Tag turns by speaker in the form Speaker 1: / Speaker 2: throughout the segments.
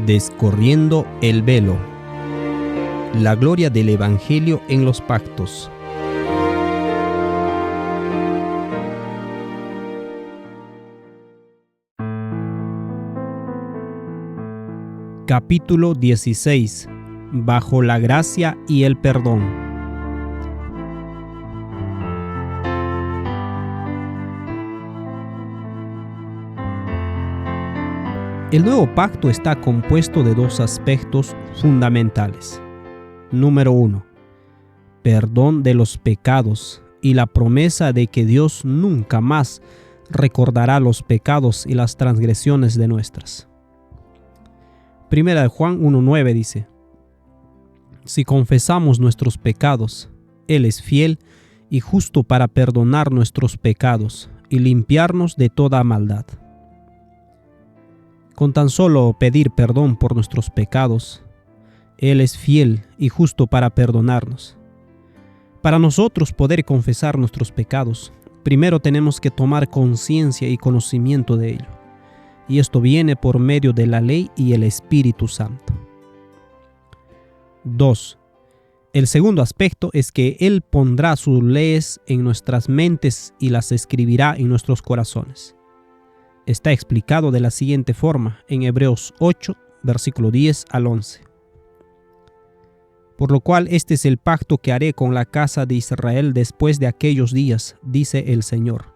Speaker 1: Descorriendo el velo. La gloria del Evangelio en los pactos. Capítulo 16. Bajo la gracia y el perdón. El nuevo pacto está compuesto de dos aspectos fundamentales. Número 1. Perdón de los pecados y la promesa de que Dios nunca más recordará los pecados y las transgresiones de nuestras. Primera de Juan 1:9 dice: Si confesamos nuestros pecados, Él es fiel y justo para perdonar nuestros pecados y limpiarnos de toda maldad. Con tan solo pedir perdón por nuestros pecados, Él es fiel y justo para perdonarnos. Para nosotros poder confesar nuestros pecados, primero tenemos que tomar conciencia y conocimiento de ello. Y esto viene por medio de la ley y el Espíritu Santo. 2. El segundo aspecto es que Él pondrá sus leyes en nuestras mentes y las escribirá en nuestros corazones. Está explicado de la siguiente forma en Hebreos 8, versículo 10 al 11. Por lo cual este es el pacto que haré con la casa de Israel después de aquellos días, dice el Señor.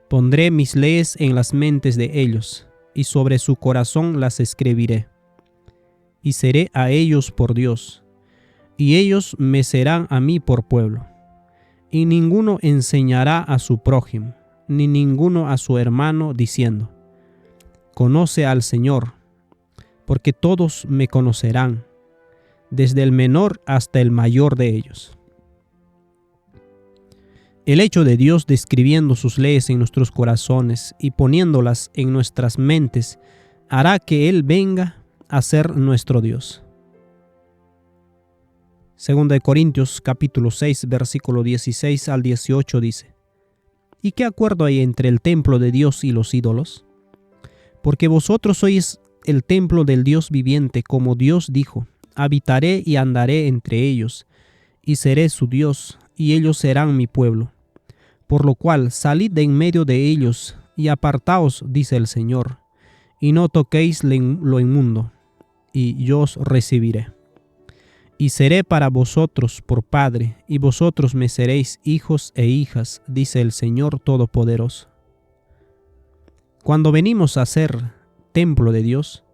Speaker 1: Pondré mis leyes en las mentes de ellos, y sobre su corazón las escribiré. Y seré a ellos por Dios, y ellos me serán a mí por pueblo. Y ninguno enseñará a su prójimo, ni ninguno a su hermano, diciendo: Conoce al Señor, porque todos me conocerán, desde el menor hasta el mayor de ellos. El hecho de Dios describiendo sus leyes en nuestros corazones y poniéndolas en nuestras mentes hará que Él venga a ser nuestro Dios. 2 de Corintios capítulo 6, versículo 16 al 18 dice: ¿Y qué acuerdo hay entre el templo de Dios y los ídolos? Porque vosotros sois el templo del Dios viviente, como Dios dijo: Habitaré y andaré entre ellos, y seré su Dios, y ellos serán mi pueblo. Por lo cual salid de en medio de ellos, y apartaos, dice el Señor, y no toquéis lo inmundo, y yo os recibiré. Y seré para vosotros por Padre, y vosotros me seréis hijos e hijas, dice el Señor Todopoderoso. Cuando venimos a ser templo de Dios,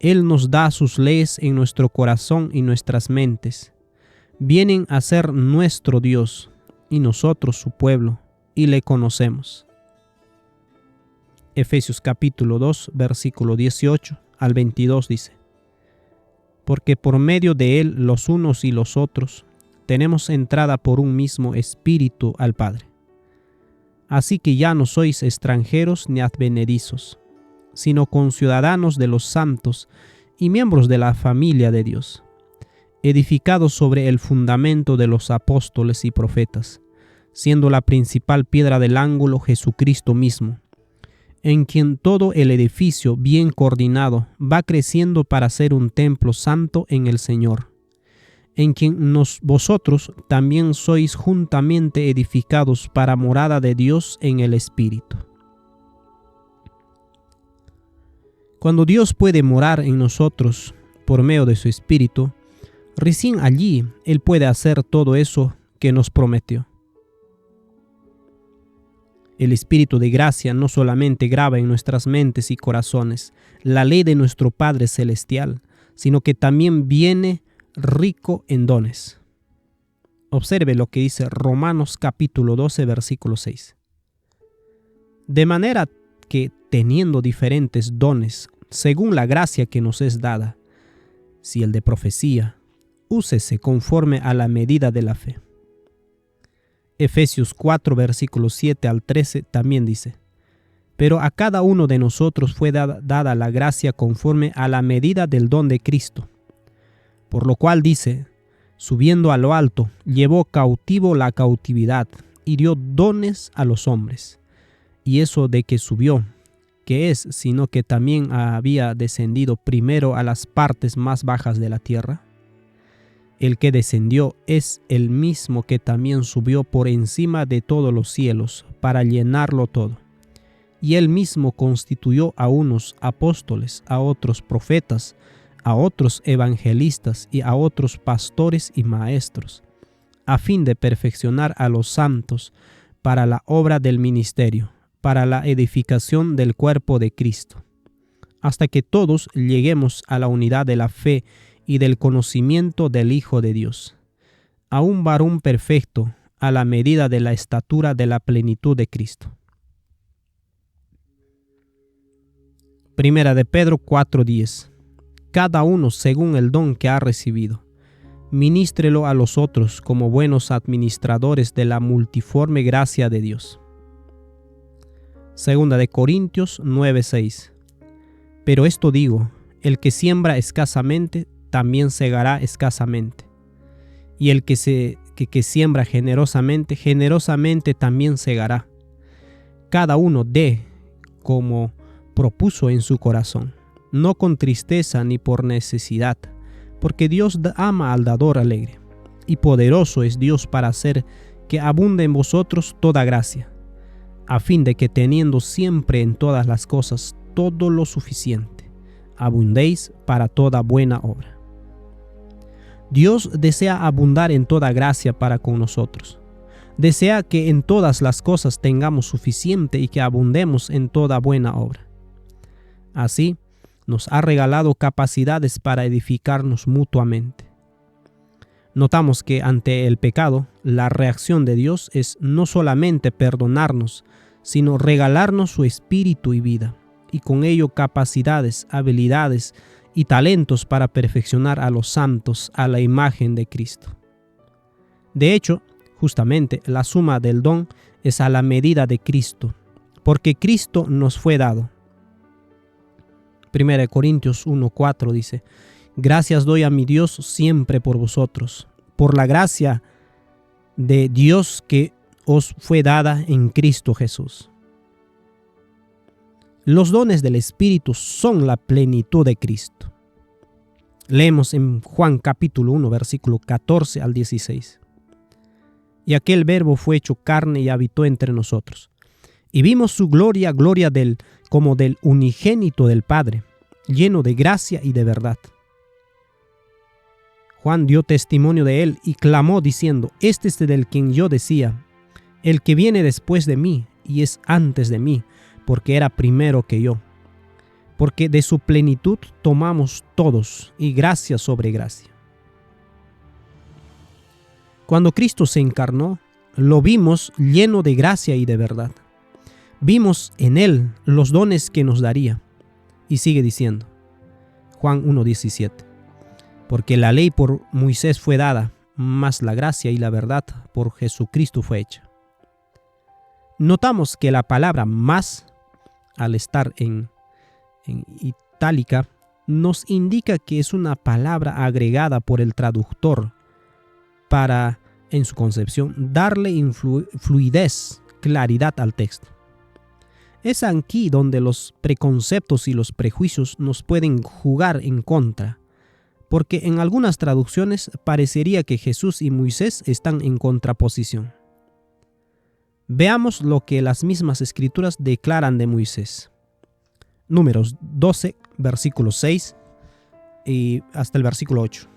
Speaker 1: Él nos da sus leyes en nuestro corazón y nuestras mentes. Vienen a ser nuestro Dios, y nosotros su pueblo, y le conocemos. Efesios capítulo 2, versículo 18 al 22 dice: Porque por medio de Él los unos y los otros tenemos entrada por un mismo Espíritu al Padre. Así que ya no sois extranjeros ni advenedizos, sino conciudadanos de los santos y miembros de la familia de Dios, edificados sobre el fundamento de los apóstoles y profetas, siendo la principal piedra del ángulo Jesucristo mismo, en quien todo el edificio bien coordinado va creciendo para ser un templo santo en el Señor, en quien vosotros también sois juntamente edificados para morada de Dios en el Espíritu. Cuando Dios puede morar en nosotros por medio de su Espíritu, recién allí Él puede hacer todo eso que nos prometió. El Espíritu de gracia no solamente graba en nuestras mentes y corazones la ley de nuestro Padre Celestial, sino que también viene rico en dones. Observe lo que dice Romanos capítulo 12, versículo 6. De manera que, teniendo diferentes dones, según la gracia que nos es dada, si el de profecía, úsese conforme a la medida de la fe. Efesios 4, versículos 7 al 13 también dice: Pero a cada uno de nosotros fue dada la gracia conforme a la medida del don de Cristo. Por lo cual dice: Subiendo a lo alto, llevó cautivo la cautividad y dio dones a los hombres. Y eso de que subió que es, sino que también había descendido primero a las partes más bajas de la tierra? El que descendió es el mismo que también subió por encima de todos los cielos para llenarlo todo. Y él mismo constituyó a unos apóstoles, a otros profetas, a otros evangelistas y a otros pastores y maestros, a fin de perfeccionar a los santos para la obra del ministerio, para la edificación del cuerpo de Cristo, hasta que todos lleguemos a la unidad de la fe y del conocimiento del Hijo de Dios, a un varón perfecto, a la medida de la estatura de la plenitud de Cristo. Primera de Pedro 4:10. Cada uno según el don que ha recibido, ministrelo a los otros como buenos administradores de la multiforme gracia de Dios. Segunda de Corintios 9:6. Pero esto digo, el que siembra escasamente, también segará escasamente. Y el que siembra generosamente, generosamente también segará. Cada uno dé como propuso en su corazón, no con tristeza ni por necesidad, porque Dios ama al dador alegre, y poderoso es Dios para hacer que abunde en vosotros toda gracia, a fin de que teniendo siempre en todas las cosas todo lo suficiente, abundéis para toda buena obra. Dios desea abundar en toda gracia para con nosotros. Desea que en todas las cosas tengamos suficiente y que abundemos en toda buena obra. Así, nos ha regalado capacidades para edificarnos mutuamente. Notamos que ante el pecado, la reacción de Dios es no solamente perdonarnos, sino regalarnos su espíritu y vida, y con ello capacidades, habilidades y talentos para perfeccionar a los santos a la imagen de Cristo. De hecho, justamente la suma del don es a la medida de Cristo, porque Cristo nos fue dado. 1 Corintios 1:4 dice: gracias doy a mi Dios siempre por vosotros, por la gracia de Dios que os fue dada en Cristo Jesús. Los dones del Espíritu son la plenitud de Cristo. Leemos en Juan capítulo 1, versículo 14 al 16. Y aquel verbo fue hecho carne y habitó entre nosotros. Y vimos su gloria, gloria como del unigénito del Padre, lleno de gracia y de verdad. Juan dio testimonio de él y clamó diciendo: este es del quien yo decía, el que viene después de mí y es antes de mí, porque era primero que yo. Porque de su plenitud tomamos todos, y gracia sobre gracia. Cuando Cristo se encarnó, lo vimos lleno de gracia y de verdad. Vimos en él los dones que nos daría. Y sigue diciendo, Juan 1:17, porque la ley por Moisés fue dada, mas la gracia y la verdad por Jesucristo fue hecha. Notamos que la palabra más, al estar en itálica, nos indica que es una palabra agregada por el traductor para, en su concepción, darle fluidez, claridad al texto. Es aquí donde los preconceptos y los prejuicios nos pueden jugar en contra, porque en algunas traducciones parecería que Jesús y Moisés están en contraposición. Veamos lo que las mismas escrituras declaran de Moisés. Números 12, versículo 6 y hasta el versículo 8.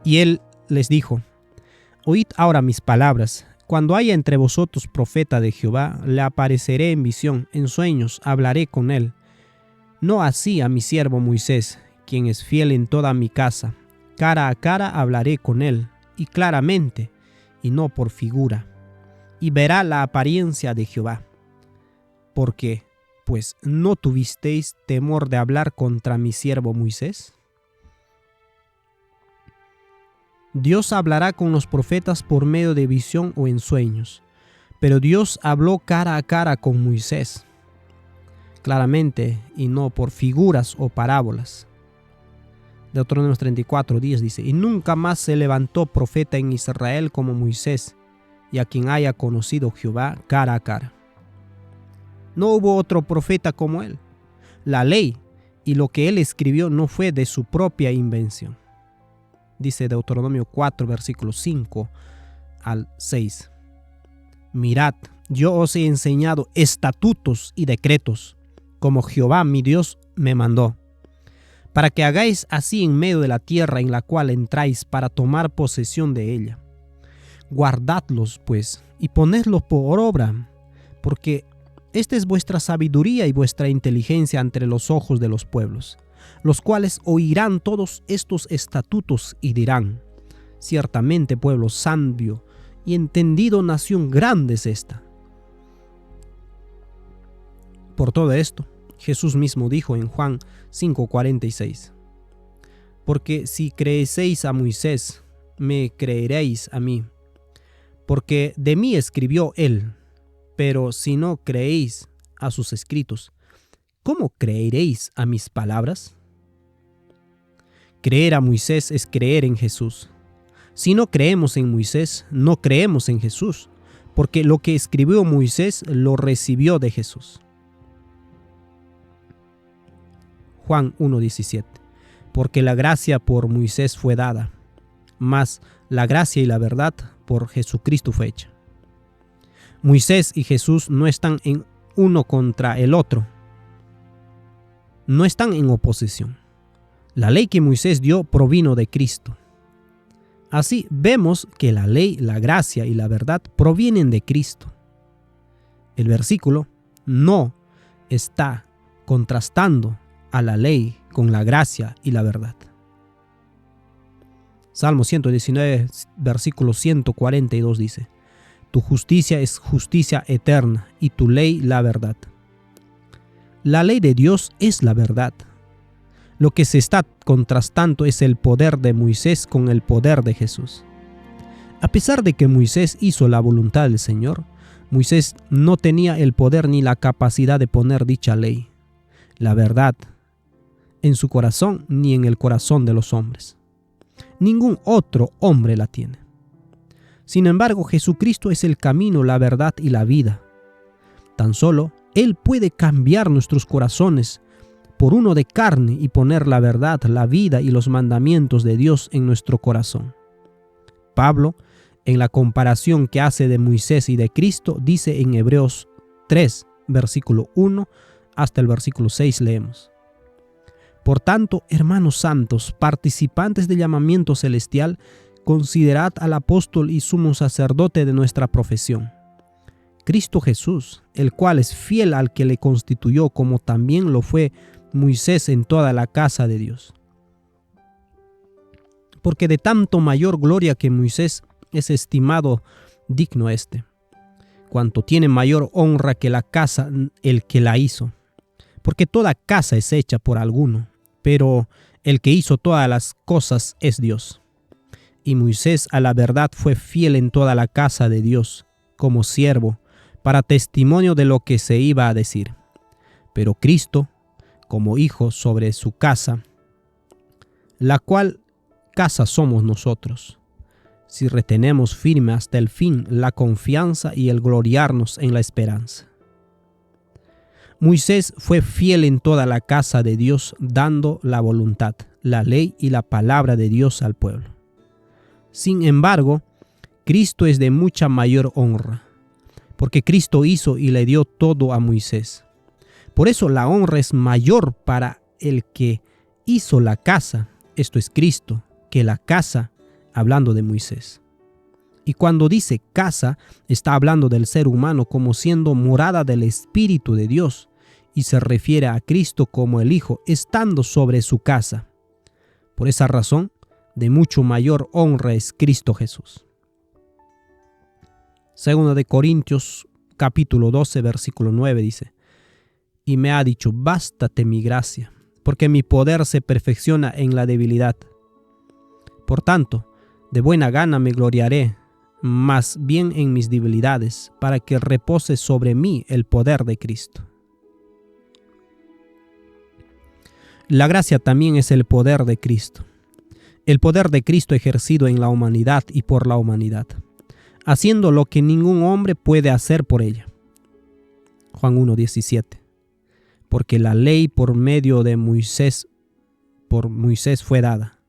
Speaker 1: Y él les dijo: oíd ahora mis palabras. Cuando haya entre vosotros profeta de Jehová, le apareceré en visión, en sueños hablaré con él. No así a mi siervo Moisés, quien es fiel en toda mi casa. Cara a cara hablaré con él, y claramente, y no por figura. Y verá la apariencia de Jehová. Porque, pues, ¿no tuvisteis temor de hablar contra mi siervo Moisés? Dios hablará con los profetas por medio de visión o en sueños, pero Dios habló cara a cara con Moisés, claramente, y no por figuras o parábolas. Deuteronomio 34:10 dice: y nunca más se levantó profeta en Israel como Moisés, y a quien haya conocido Jehová cara a cara. No hubo otro profeta como él. La ley y lo que él escribió no fue de su propia invención. Dice Deuteronomio 4, versículos 5 al 6. Mirad, yo os he enseñado estatutos y decretos, como Jehová mi Dios me mandó, para que hagáis así en medio de la tierra en la cual entráis para tomar posesión de ella. Guardadlos, pues, y ponedlos por obra, porque esta es vuestra sabiduría y vuestra inteligencia entre los ojos de los pueblos, los cuales oirán todos estos estatutos y dirán: ciertamente pueblo sabio y entendido, nación grande es esta. Por todo esto, Jesús mismo dijo en Juan 5:46: porque si creéis a Moisés, me creeréis a mí, porque de mí escribió él. Pero si no creéis a sus escritos, ¿cómo creeréis a mis palabras? Creer a Moisés es creer en Jesús. Si no creemos en Moisés, no creemos en Jesús, porque lo que escribió Moisés lo recibió de Jesús. Juan 1:17: porque la gracia por Moisés fue dada, mas la gracia y la verdad por Jesucristo fue hecha. Moisés y Jesús no están en uno contra el otro. No están en oposición. La ley que Moisés dio provino de Cristo. Así vemos que la ley, la gracia y la verdad provienen de Cristo. El versículo no está contrastando a la ley con la gracia y la verdad. Salmo 119, versículo 142 dice: tu justicia es justicia eterna y tu ley la verdad. La ley de Dios es la verdad. Lo que se está contrastando es el poder de Moisés con el poder de Jesús. A pesar de que Moisés hizo la voluntad del Señor, Moisés no tenía el poder ni la capacidad de poner dicha ley, la verdad, en su corazón ni en el corazón de los hombres. Ningún otro hombre la tiene. Sin embargo, Jesucristo es el camino, la verdad y la vida. Tan solo Él puede cambiar nuestros corazones por uno de carne y poner la verdad, la vida y los mandamientos de Dios en nuestro corazón. Pablo, en la comparación que hace de Moisés y de Cristo, dice en Hebreos 3, versículo 1 hasta el versículo 6 leemos: por tanto, hermanos santos, participantes del llamamiento celestial, considerad al apóstol y sumo sacerdote de nuestra profesión, Cristo Jesús, el cual es fiel al que le constituyó, como también lo fue Moisés en toda la casa de Dios. Porque de tanto mayor gloria que Moisés es estimado digno este, cuanto tiene mayor honra que la casa el que la hizo. Porque toda casa es hecha por alguno, pero el que hizo todas las cosas es Dios. Y Moisés a la verdad fue fiel en toda la casa de Dios, como siervo, para testimonio de lo que se iba a decir. Pero Cristo, como hijo sobre su casa, la cual casa somos nosotros, si retenemos firme hasta el fin la confianza y el gloriarnos en la esperanza. Moisés fue fiel en toda la casa de Dios, dando la voluntad, la ley y la palabra de Dios al pueblo. Sin embargo, Cristo es de mucha mayor honra, porque Cristo hizo y le dio todo a Moisés. Por eso la honra es mayor para el que hizo la casa, esto es Cristo, que la casa, hablando de Moisés. Y cuando dice casa, está hablando del ser humano como siendo morada del Espíritu de Dios, y se refiere a Cristo como el Hijo, estando sobre su casa. Por esa razón, de mucho mayor honra es Cristo Jesús. 2 de Corintios capítulo 12 versículo 9 dice: y me ha dicho, bástate mi gracia, porque mi poder se perfecciona en la debilidad. Por tanto, de buena gana me gloriaré, más bien en mis debilidades, para que repose sobre mí el poder de Cristo. La gracia también es el poder de Cristo. El poder de Cristo ejercido en la humanidad y por la humanidad, haciendo lo que ningún hombre puede hacer por ella. Juan 1:17. Porque la ley por medio de Moisés fue dada,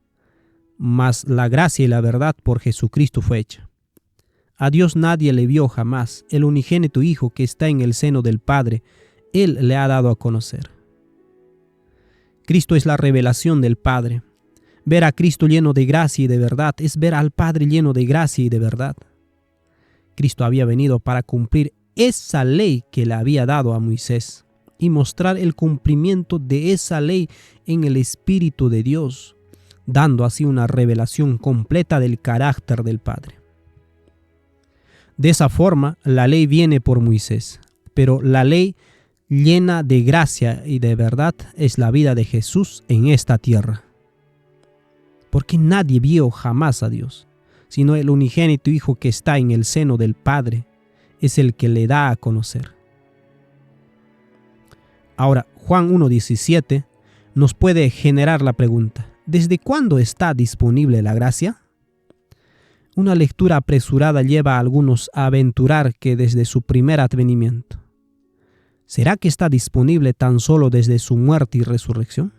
Speaker 1: mas la gracia y la verdad por Jesucristo fue hecha. A Dios nadie le vio jamás. El unigénito Hijo que está en el seno del Padre, Él le ha dado a conocer. Cristo es la revelación del Padre. Ver a Cristo lleno de gracia y de verdad es ver al Padre lleno de gracia y de verdad. Cristo había venido para cumplir esa ley que le había dado a Moisés y mostrar el cumplimiento de esa ley en el Espíritu de Dios, dando así una revelación completa del carácter del Padre. De esa forma, la ley viene por Moisés, pero la ley llena de gracia y de verdad es la vida de Jesús en esta tierra. Porque nadie vio jamás a Dios, sino el unigénito Hijo que está en el seno del Padre es el que le da a conocer. Ahora, Juan 1:17 nos puede generar la pregunta: ¿desde cuándo está disponible la gracia? Una lectura apresurada lleva a algunos a aventurar que desde su primer advenimiento. ¿Será que está disponible tan solo desde su muerte y resurrección?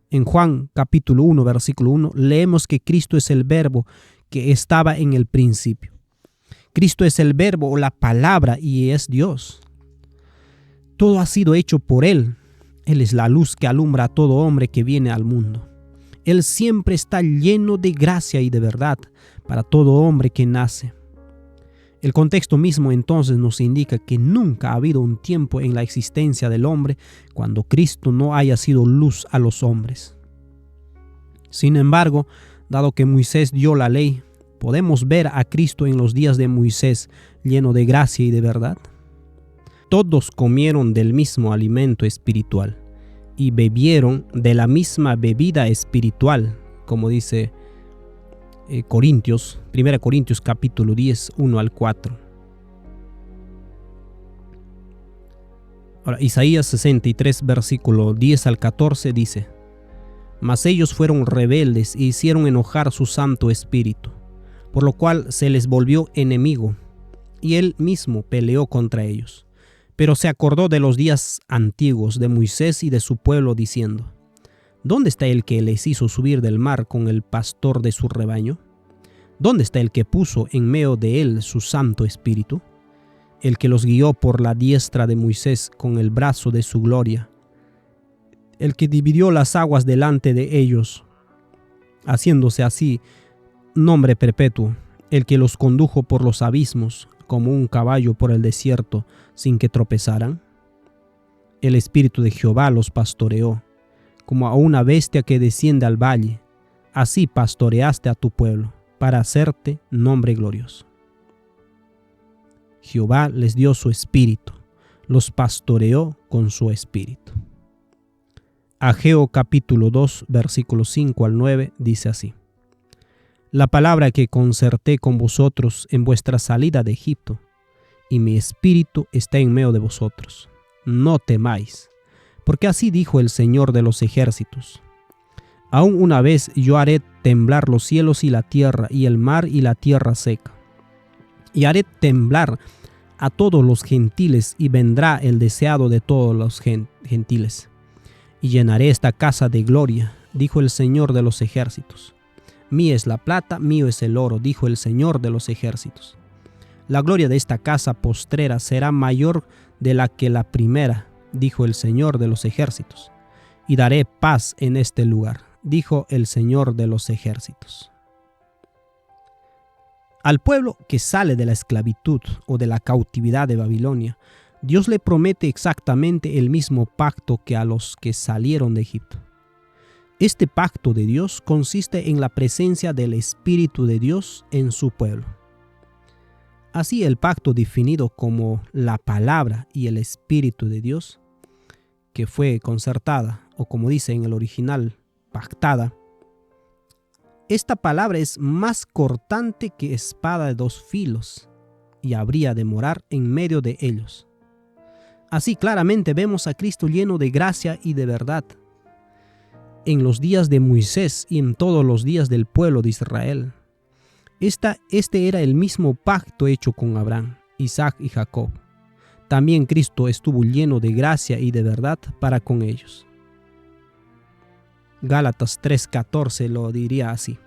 Speaker 1: En Juan capítulo 1, versículo 1, leemos que Cristo es el verbo que estaba en el principio. Cristo es el verbo o la palabra y es Dios. Todo ha sido hecho por Él. Él es la luz que alumbra a todo hombre que viene al mundo. Él siempre está lleno de gracia y de verdad para todo hombre que nace. El contexto mismo entonces nos indica que nunca ha habido un tiempo en la existencia del hombre cuando Cristo no haya sido luz a los hombres. Sin embargo, dado que Moisés dio la ley, ¿podemos ver a Cristo en los días de Moisés lleno de gracia y de verdad? Todos comieron del mismo alimento espiritual y bebieron de la misma bebida espiritual, como dice 1 Corintios capítulo 10, 1 al 4. Ahora, Isaías 63, versículo 10 al 14 dice: Mas ellos fueron rebeldes e hicieron enojar su Santo Espíritu, por lo cual se les volvió enemigo, y él mismo peleó contra ellos. Pero se acordó de los días antiguos de Moisés y de su pueblo, diciendo: ¿Dónde está el que les hizo subir del mar con el pastor de su rebaño? ¿Dónde está el que puso en medio de él su Santo Espíritu? El que los guió por la diestra de Moisés con el brazo de su gloria. El que dividió las aguas delante de ellos, haciéndose así nombre perpetuo. El que los condujo por los abismos, como un caballo por el desierto, sin que tropezaran. El Espíritu de Jehová los pastoreó, como a una bestia que desciende al valle. Así pastoreaste a tu pueblo, para hacerte nombre glorioso. Jehová les dio su espíritu, los pastoreó con su espíritu. Ageo capítulo 2, versículos 5 al 9 dice así: La palabra que concerté con vosotros en vuestra salida de Egipto, y mi espíritu está en medio de vosotros. No temáis, porque así dijo el Señor de los ejércitos: Aún una vez yo haré temblar los cielos y la tierra, y el mar y la tierra seca. Y haré temblar a todos los gentiles, y vendrá el deseado de todos los gentiles. Y llenaré esta casa de gloria, dijo el Señor de los ejércitos. Mía es la plata, mío es el oro, dijo el Señor de los ejércitos. La gloria de esta casa postrera será mayor de la que la primera, dijo el Señor de los ejércitos. Y daré paz en este lugar, dijo el Señor de los ejércitos. Al pueblo que sale de la esclavitud o de la cautividad de Babilonia, Dios le promete exactamente el mismo pacto que a los que salieron de Egipto. Este pacto de Dios consiste en la presencia del Espíritu de Dios en su pueblo. Así, el pacto definido como la palabra y el Espíritu de Dios, que fue concertada, o como dice en el original, pactada. Esta palabra es más cortante que espada de dos filos, y habría de morar en medio de ellos. Así claramente vemos a Cristo lleno de gracia y de verdad en los días de Moisés y en todos los días del pueblo de Israel. Este era el mismo pacto hecho con Abraham, Isaac y Jacob. también Cristo estuvo lleno de gracia y de verdad para con ellos. Gálatas 3:14 lo diría así: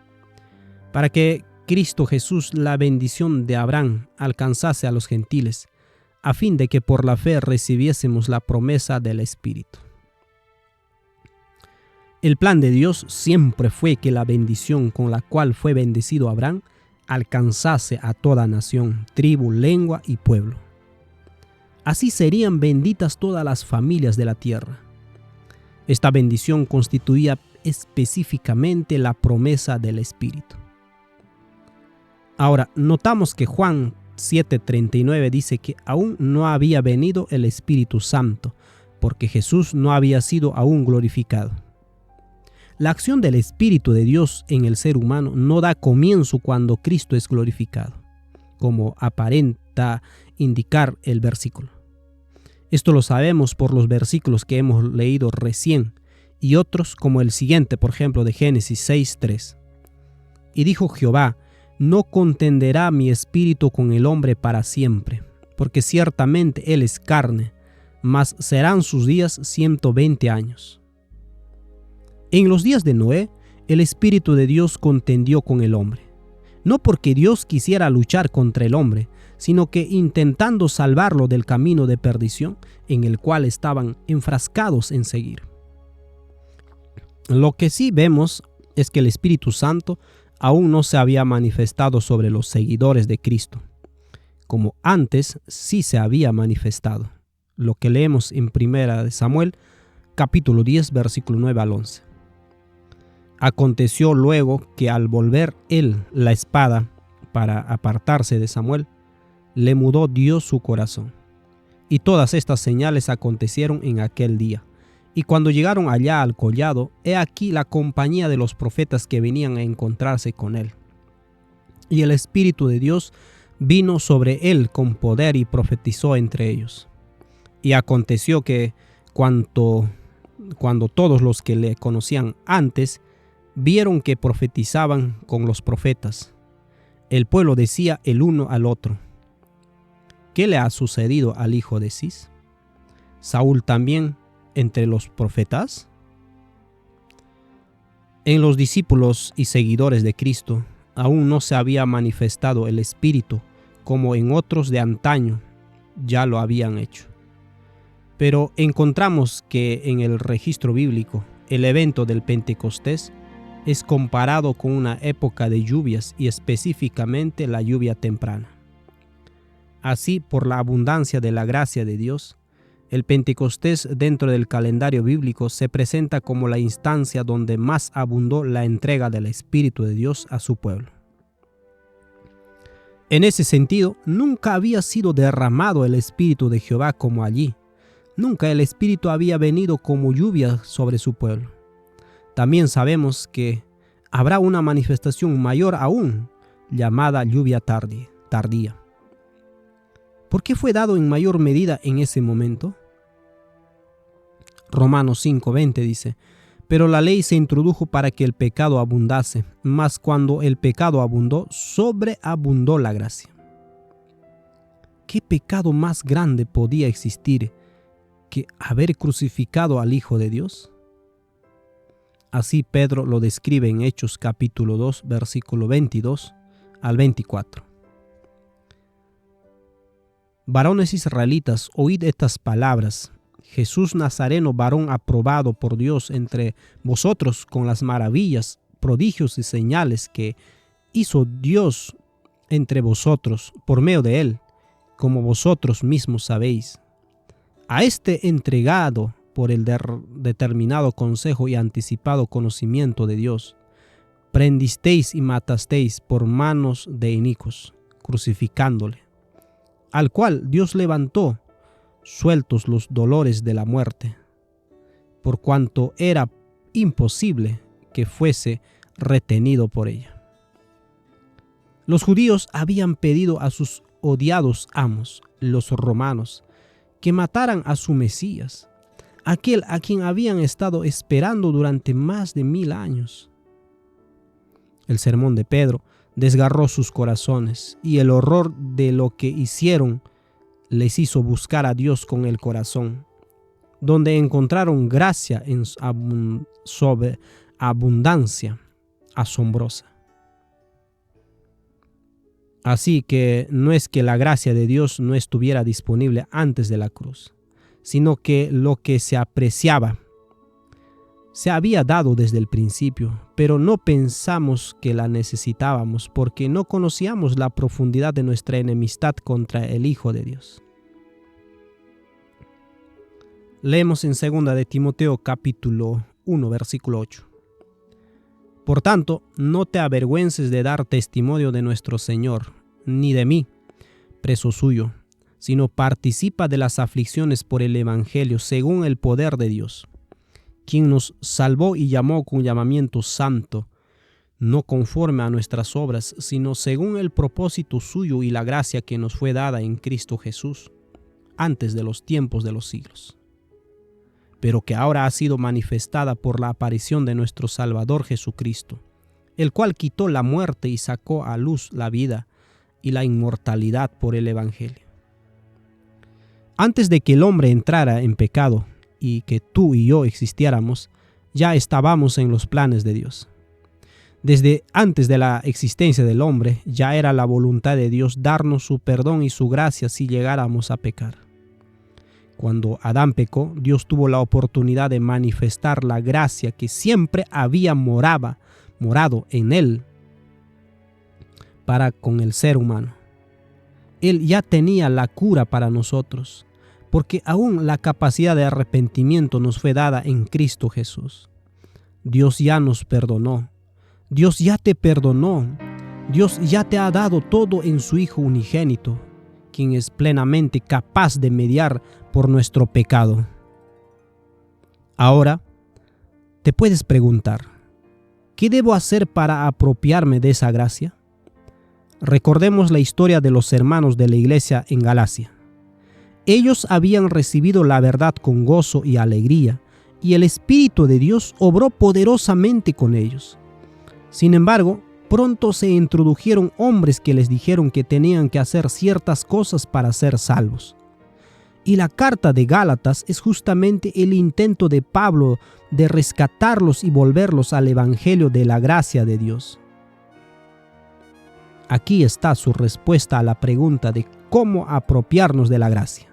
Speaker 1: para que Cristo Jesús, la bendición de Abraham, alcanzase a los gentiles, a fin de que por la fe recibiésemos la promesa del Espíritu. El plan de Dios siempre fue que la bendición con la cual fue bendecido Abraham alcanzase a toda nación, tribu, lengua y pueblo. Así serían benditas todas las familias de la tierra. Esta bendición constituía específicamente la promesa del Espíritu. Ahora, notamos que Juan 7:39 dice que aún no había venido el Espíritu Santo, porque Jesús no había sido aún glorificado. La acción del Espíritu de Dios en el ser humano no da comienzo cuando Cristo es glorificado, como aparenta indicar el versículo. Esto lo sabemos por los versículos que hemos leído recién y otros como el siguiente, por ejemplo, de Génesis 6:3. Y dijo Jehová: no contenderá mi espíritu con el hombre para siempre, porque ciertamente él es carne, mas serán sus días 120 años. En los días de Noé, el Espíritu de Dios contendió con el hombre, no porque Dios quisiera luchar contra el hombre, sino que intentando salvarlo del camino de perdición en el cual estaban enfrascados en seguir. Lo que sí vemos es que el Espíritu Santo aún no se había manifestado sobre los seguidores de Cristo, como antes sí se había manifestado, lo que leemos en 1 Samuel, capítulo 10, versículo 9 al 11. Aconteció luego que al volver él la espada para apartarse de Samuel, le mudó Dios su corazón. Y todas estas señales acontecieron en aquel día. Y cuando llegaron allá al collado, he aquí la compañía de los profetas que venían a encontrarse con él. Y el Espíritu de Dios vino sobre él con poder y profetizó entre ellos. Y aconteció que cuando todos los que le conocían antes vieron que profetizaban con los profetas, el pueblo decía el uno al otro: ¿qué le ha sucedido al hijo de Cis? ¿Saúl también entre los profetas? En los discípulos y seguidores de Cristo aún no se había manifestado el Espíritu como en otros de antaño ya lo habían hecho. Pero encontramos que en el registro bíblico el evento del Pentecostés es comparado con una época de lluvias y específicamente la lluvia temprana. Así, por la abundancia de la gracia de Dios, el Pentecostés dentro del calendario bíblico se presenta como la instancia donde más abundó la entrega del Espíritu de Dios a su pueblo. En ese sentido, nunca había sido derramado el Espíritu de Jehová como allí. Nunca el Espíritu había venido como lluvia sobre su pueblo. También sabemos que habrá una manifestación mayor aún, llamada lluvia tardía. ¿Por qué fue dado en mayor medida en ese momento? Romanos 5:20 dice: pero la ley se introdujo para que el pecado abundase, mas cuando el pecado abundó, sobreabundó la gracia. ¿Qué pecado más grande podía existir que haber crucificado al Hijo de Dios? Así Pedro lo describe en Hechos capítulo 2, versículo 22 al 24. Varones israelitas, oíd estas palabras. Jesús Nazareno, varón aprobado por Dios entre vosotros con las maravillas, prodigios y señales que hizo Dios entre vosotros por medio de él, como vosotros mismos sabéis. A este entregado por el determinado consejo y anticipado conocimiento de Dios, prendisteis y matasteis por manos de inicuos, crucificándole, al cual Dios levantó, sueltos los dolores de la muerte, por cuanto era imposible que fuese retenido por ella. Los judíos habían pedido a sus odiados amos, los romanos, que mataran a su Mesías, aquel a quien habían estado esperando durante más de 1000 años. El sermón de Pedro desgarró sus corazones y el horror de lo que hicieron les hizo buscar a Dios con el corazón, donde encontraron gracia en sobreabundancia asombrosa. Así que no es que la gracia de Dios no estuviera disponible antes de la cruz, sino que lo que se apreciaba se había dado desde el principio, pero no pensamos que la necesitábamos porque no conocíamos la profundidad de nuestra enemistad contra el Hijo de Dios. Leemos en 2 de Timoteo capítulo 1, versículo 8. Por tanto, no te avergüences de dar testimonio de nuestro Señor, ni de mí, preso suyo, sino participa de las aflicciones por el Evangelio según el poder de Dios, quien nos salvó y llamó con llamamiento santo, no conforme a nuestras obras, sino según el propósito suyo y la gracia que nos fue dada en Cristo Jesús, antes de los tiempos de los siglos, pero que ahora ha sido manifestada por la aparición de nuestro Salvador Jesucristo, el cual quitó la muerte y sacó a luz la vida y la inmortalidad por el Evangelio. Antes de que el hombre entrara en pecado y que tú y yo existiéramos, ya estábamos en los planes de Dios. Desde antes de la existencia del hombre, ya era la voluntad de Dios darnos su perdón y su gracia si llegáramos a pecar. Cuando Adán pecó, Dios tuvo la oportunidad de manifestar la gracia que siempre había morado en él para con el ser humano. Él ya tenía la cura para nosotros, porque aún la capacidad de arrepentimiento nos fue dada en Cristo Jesús. Dios ya nos perdonó. Dios ya te perdonó. Dios ya te ha dado todo en su Hijo unigénito, quien es plenamente capaz de mediar por nuestro pecado. Ahora, te puedes preguntar, ¿qué debo hacer para apropiarme de esa gracia? Recordemos la historia de los hermanos de la iglesia en Galacia. Ellos habían recibido la verdad con gozo y alegría, y el Espíritu de Dios obró poderosamente con ellos. Sin embargo, pronto se introdujeron hombres que les dijeron que tenían que hacer ciertas cosas para ser salvos. Y la carta de Gálatas es justamente el intento de Pablo de rescatarlos y volverlos al Evangelio de la gracia de Dios. Aquí está su respuesta a la pregunta de cómo apropiarnos de la gracia.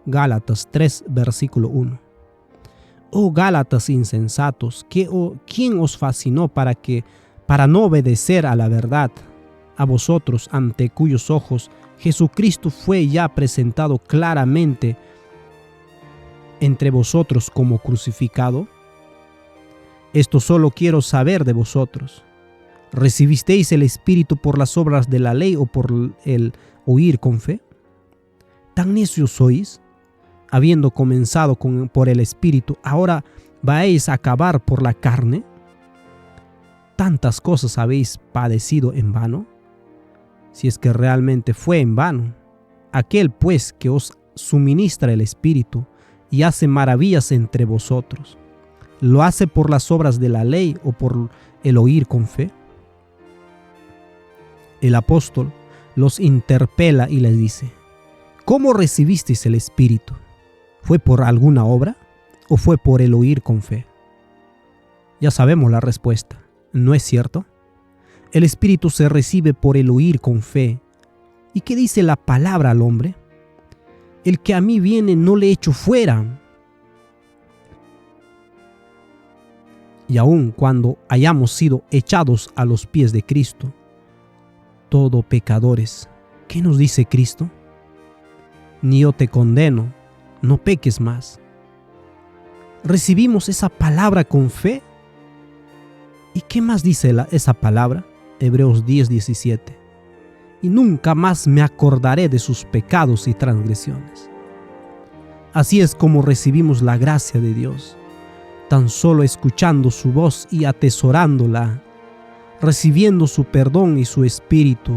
Speaker 1: Gálatas 3, versículo 1. Oh Gálatas insensatos, ¿quién os fascinó para no obedecer a la verdad? A vosotros, ante cuyos ojos Jesucristo fue ya presentado claramente entre vosotros como crucificado. Esto solo quiero saber de vosotros. ¿Recibisteis el Espíritu por las obras de la ley o por el oír con fe? ¿Tan necios sois? Habiendo comenzado por el Espíritu, ¿ahora vais a acabar por la carne? ¿Tantas cosas habéis padecido en vano? Si es que realmente fue en vano. Aquel pues que os suministra el Espíritu y hace maravillas entre vosotros, ¿lo hace por las obras de la ley o por el oír con fe? El apóstol los interpela y les dice, ¿cómo recibisteis el Espíritu? ¿Fue por alguna obra o fue por el oír con fe? Ya sabemos la respuesta, ¿no es cierto? El Espíritu se recibe por el oír con fe. ¿Y qué dice la palabra al hombre? El que a mí viene no le echo fuera. Y aun cuando hayamos sido echados a los pies de Cristo, todo pecadores, ¿qué nos dice Cristo? Ni yo te condeno, no peques más. ¿Recibimos esa palabra con fe? ¿Y qué más dice esa palabra? Hebreos 10:17. Y nunca más me acordaré de sus pecados y transgresiones. Así es como recibimos la gracia de Dios, tan solo escuchando su voz y atesorándola, recibiendo su perdón y su Espíritu,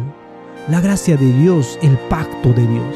Speaker 1: la gracia de Dios, el pacto de Dios.